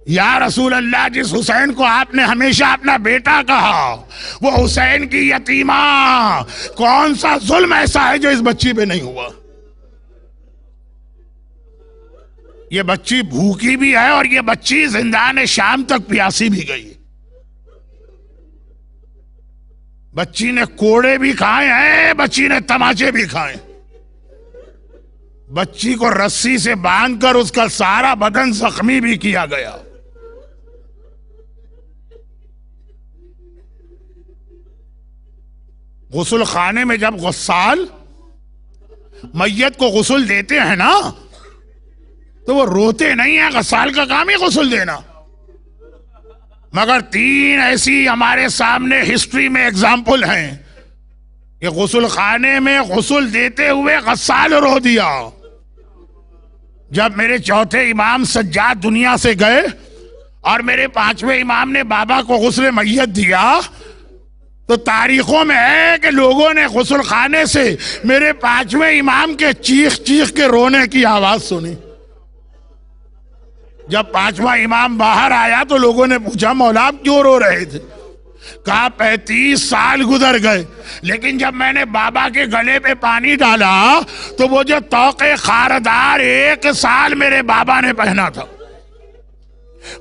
یا رسول اللہ، جس حسین کو آپ نے ہمیشہ اپنا بیٹا کہا، وہ حسین کی یتیمہ، کون سا ظلم ایسا ہے جو اس بچی پہ نہیں ہوا؟ یہ بچی بھوکی بھی ہے اور یہ بچی زندان شام تک پیاسی بھی گئی۔ بچی نے کوڑے بھی کھائے ہیں، بچی نے تماچے بھی کھائے۔ بچی کو رسی سے باندھ کر اس کا سارا بدن زخمی بھی کیا گیا۔ غسل خانے میں جب غسال میت کو غسل دیتے ہیں نا تو وہ روتے نہیں ہیں، غسال کا کام ہی غسل دینا۔ مگر 3 ایسی ہمارے سامنے ہسٹری میں اگزامپل ہیں کہ غسل خانے میں غسل دیتے ہوئے غسال رو دیا۔ جب میرے چوتھے امام سجاد دنیا سے گئے اور میرے 5ویں امام نے بابا کو غسل میت دیا تو تاریخوں میں ہے کہ لوگوں نے غسل خانے سے میرے 5ویں امام کے چیخ چیخ کے رونے کی آواز سنی۔ جب 5واں امام باہر آیا تو لوگوں نے پوچھا مولا آپ کیوں رو رہے تھے؟ کہا 35 سال گزر گئے لیکن جب میں نے بابا کے گلے پہ پانی ڈالا تو وہ جو طوق خاردار 1 سال میرے بابا نے پہنا تھا،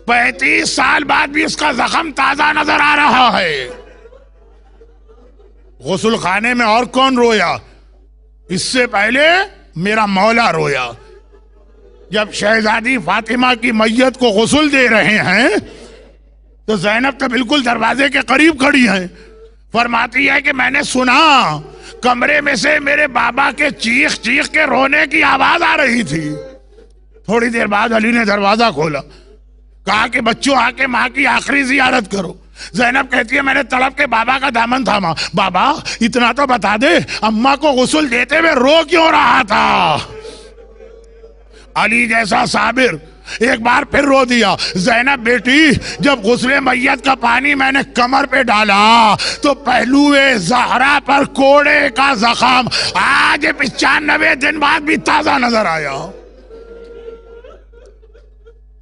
35 سال بعد بھی اس کا زخم تازہ نظر آ رہا ہے۔ غسل خانے میں اور کون رویا؟ اس سے پہلے میرا مولا رویا۔ جب شہزادی فاطمہ کی میت کو غسل دے رہے ہیں تو زینب تو بالکل دروازے کے قریب کھڑی ہیں، فرماتی ہے کہ میں نے سنا کمرے میں سے میرے بابا کے چیخ چیخ کے رونے کی آواز آ رہی تھی۔ تھوڑی دیر بعد علی نے دروازہ کھولا، کہا کہ بچوں آ کے ماں کی آخری زیارت کرو۔ زینب کہتی ہے میں نے تڑپ کے بابا کا دامن تھاما، بابا اتنا تو بتا دے اماں کو غسل دیتے ہوئے رو کیوں رہا تھا؟ علی جیسا صابر ایک بار پھر رو دیا، زینب بیٹی جب غسل میت کا پانی میں نے کمر پہ ڈالا تو پہلو زہرا پر کوڑے کا زخم آج 95 دن بعد بھی تازہ نظر آیا۔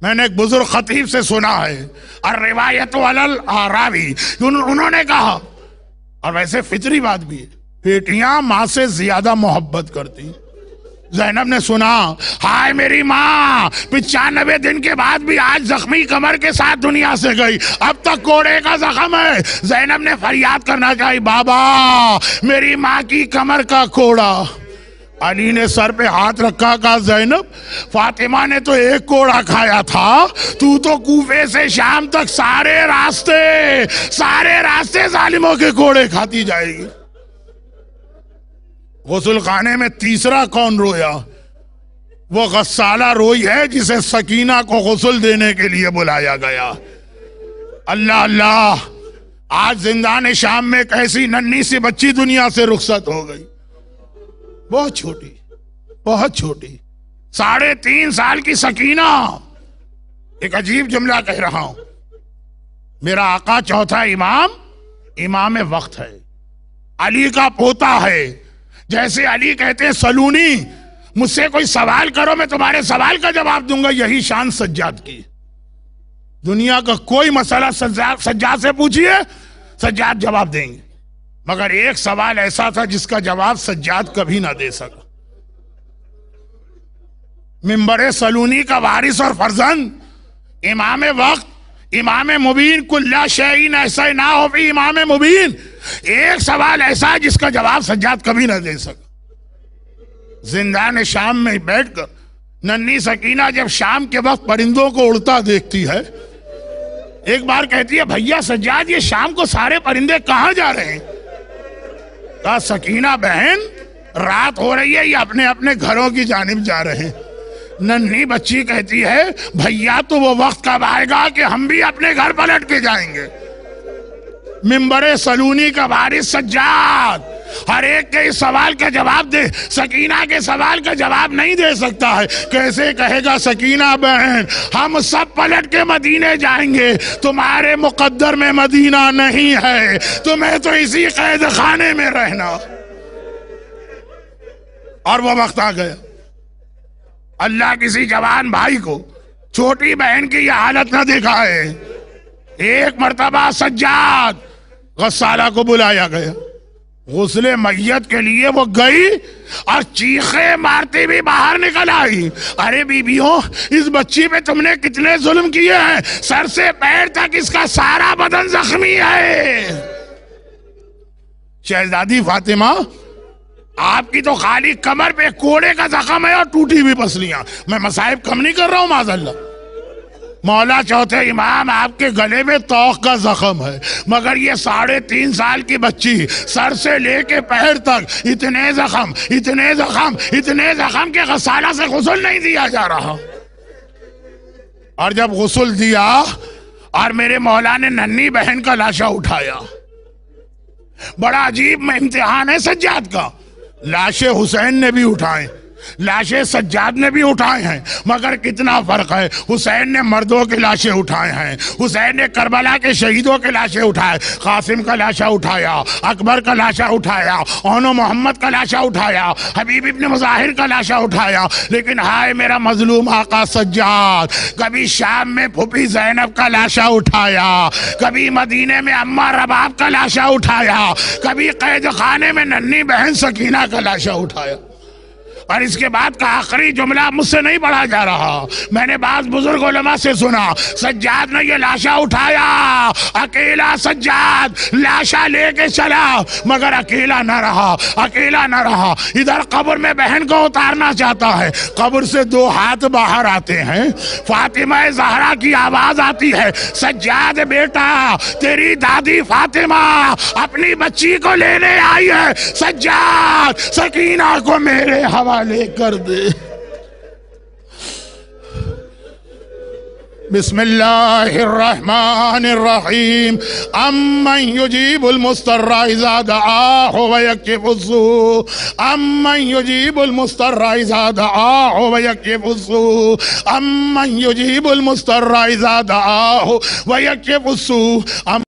میں نے ایک بزرگ خطیب سے سنا ہے، الروایت علی الاراوی، انہوں نے کہا، اور ویسے فطری بات بھی ہے، بیٹیاں ماں سے زیادہ محبت کرتی۔ زینب نے سنا ہائے میری ماں 95 دن کے بعد بھی آج زخمی کمر کے ساتھ دنیا سے گئی، اب تک کوڑے کا زخم ہے۔ زینب نے فریاد کرنا چاہی، بابا میری ماں کی کمر کا کوڑا۔ علی نے سر پہ ہاتھ رکھا، کہا زینب فاطمہ نے تو 1 کوڑا کھایا تھا، تو کوفے سے شام تک سارے راستے ظالموں کے کوڑے کھاتی جائے گی۔ غسل خانے میں تیسرا کون رویا؟ وہ غسالہ روئی ہے جسے سکینہ کو غسل دینے کے لیے بلایا گیا۔ اللہ اللہ، آج زندان شام میں ایک ایسی ننھی سی بچی دنیا سے رخصت ہو گئی، بہت چھوٹی، بہت چھوٹی، 3.5 سال کی سکینہ۔ ایک عجیب جملہ کہہ رہا ہوں، میرا آقا چوتھا امام وقت ہے، علی کا پوتا ہے۔ جیسے علی کہتے ہیں سلونی، مجھ سے کوئی سوال کرو میں تمہارے سوال کا جواب دوں گا، یہی شان سجاد کی۔ دنیا کا کوئی مسئلہ سجاد سے پوچھئے، سجاد جواب دیں گے، مگر ایک سوال ایسا تھا جس کا جواب سجاد کبھی نہ دے سکا۔ منبر سلونی کا وارث اور فرزند، امام وقت، امام مبین، کل شیء ایسا نہ ہو بھی امام مبین، ایک سوال ایسا ہے جس کا جواب سجاد کبھی نہ دے سکا۔ زندان شام میں بیٹھ کر ننھی سکینہ جب شام کے وقت پرندوں کو اڑتا دیکھتی ہے، ایک بار کہتی ہے بھیا سجاد یہ شام کو سارے پرندے کہاں جا رہے ہیں؟ کہا سکینہ بہن رات ہو رہی ہے، یہ اپنے اپنے گھروں کی جانب جا رہے ہیں۔ ننھی بچی کہتی ہے بھیا تو وہ وقت کب آئے گا کہ ہم بھی اپنے گھر پلٹ کے جائیں گے۔ منبر سلونی کا وارث سجاد ہر ایک کے اس سوال کا جواب دے، سکینہ کے سوال کا جواب نہیں دے سکتا ہے۔ کیسے کہے گا سکینہ بہن ہم سب پلٹ کے مدینے جائیں گے، تمہارے مقدر میں مدینہ نہیں ہے، تمہیں تو اسی قید خانے میں رہنا۔ اور وہ وقت آ گیا، اللہ کسی جوان بھائی کو چھوٹی بہن کی یہ حالت نہ دکھائے. ایک مرتبہ سجاد غسالہ کو بلایا گیا, غسل میت کے لیے وہ گئی اور چیخے مارتی بھی باہر نکل آئی. ارے بیویوں, اس بچی پہ تم نے کتنے ظلم کیے ہیں, سر سے پیر تک اس کا سارا بدن زخمی ہے. شہزادی فاطمہ, آپ کی تو خالی کمر پہ کوڑے کا زخم ہے اور ٹوٹی ہوئی پسلیاں. میں مصائب کم نہیں کر رہا ہوں معاذ اللہ. مولا چوتھے امام, آپ کے گلے میں توق کا زخم ہے, مگر یہ 3.5 سال کی بچی سر سے لے کے پیر تک اتنے زخم اتنے زخم اتنے زخم کہ غسالہ سے غسل نہیں دیا جا رہا. اور جب غسل دیا اور میرے مولا نے ننھی بہن کا لاشا اٹھایا, بڑا عجیب امتحان ہے سجاد کا. لاشے حسین نے بھی اٹھائے, لاشیں سجاد نے بھی اٹھائے ہیں, مگر کتنا فرق ہے. حسین نے مردوں کے لاشیں اٹھائے ہیں, حسین نے کربلا کے شہیدوں کے لاشیں اٹھائے, قاسم کا لاشا اٹھایا, اکبر کا لاشا اٹھایا, اون و محمد کا لاشا اٹھایا, حبیب ابن مظاہر کا لاشا اٹھایا. لیکن ہائے میرا مظلوم آقا سجاد, کبھی شام میں پھوپھی زینب کا لاشا اٹھایا, کبھی مدینے میں اماں رباب کا لاشا اٹھایا, کبھی قید خانے میں ننھی بہن سکینہ کا لاشا اٹھایا. اور اس کے بعد کا آخری جملہ مجھ سے نہیں پڑھا جا رہا, میں نے بعض بزرگ علماء سے سنا, سجاد نے یہ لاشا اٹھایا, اکیلا سجاد لاشا لے کے چلا, مگر اکیلا نہ رہا, اکیلا نہ رہا. ادھر قبر میں بہن کو اتارنا چاہتا ہے, قبر سے 2 ہاتھ باہر آتے ہیں, فاطمہ زہرا کی آواز آتی ہے, سجاد بیٹا تیری دادی فاطمہ اپنی بچی کو لینے آئی ہے, سجاد سکینہ کو میرے حوالے کر دے. بسم اللہ الرحمن الرحیم. امن یجیب المضطر اذا دعاہ ویکشف السوء, امن یجیب المضطر اذا دعاہ ویکشف السوء, امن یجیب المضطر اذا دعاہ ویکشف السوء.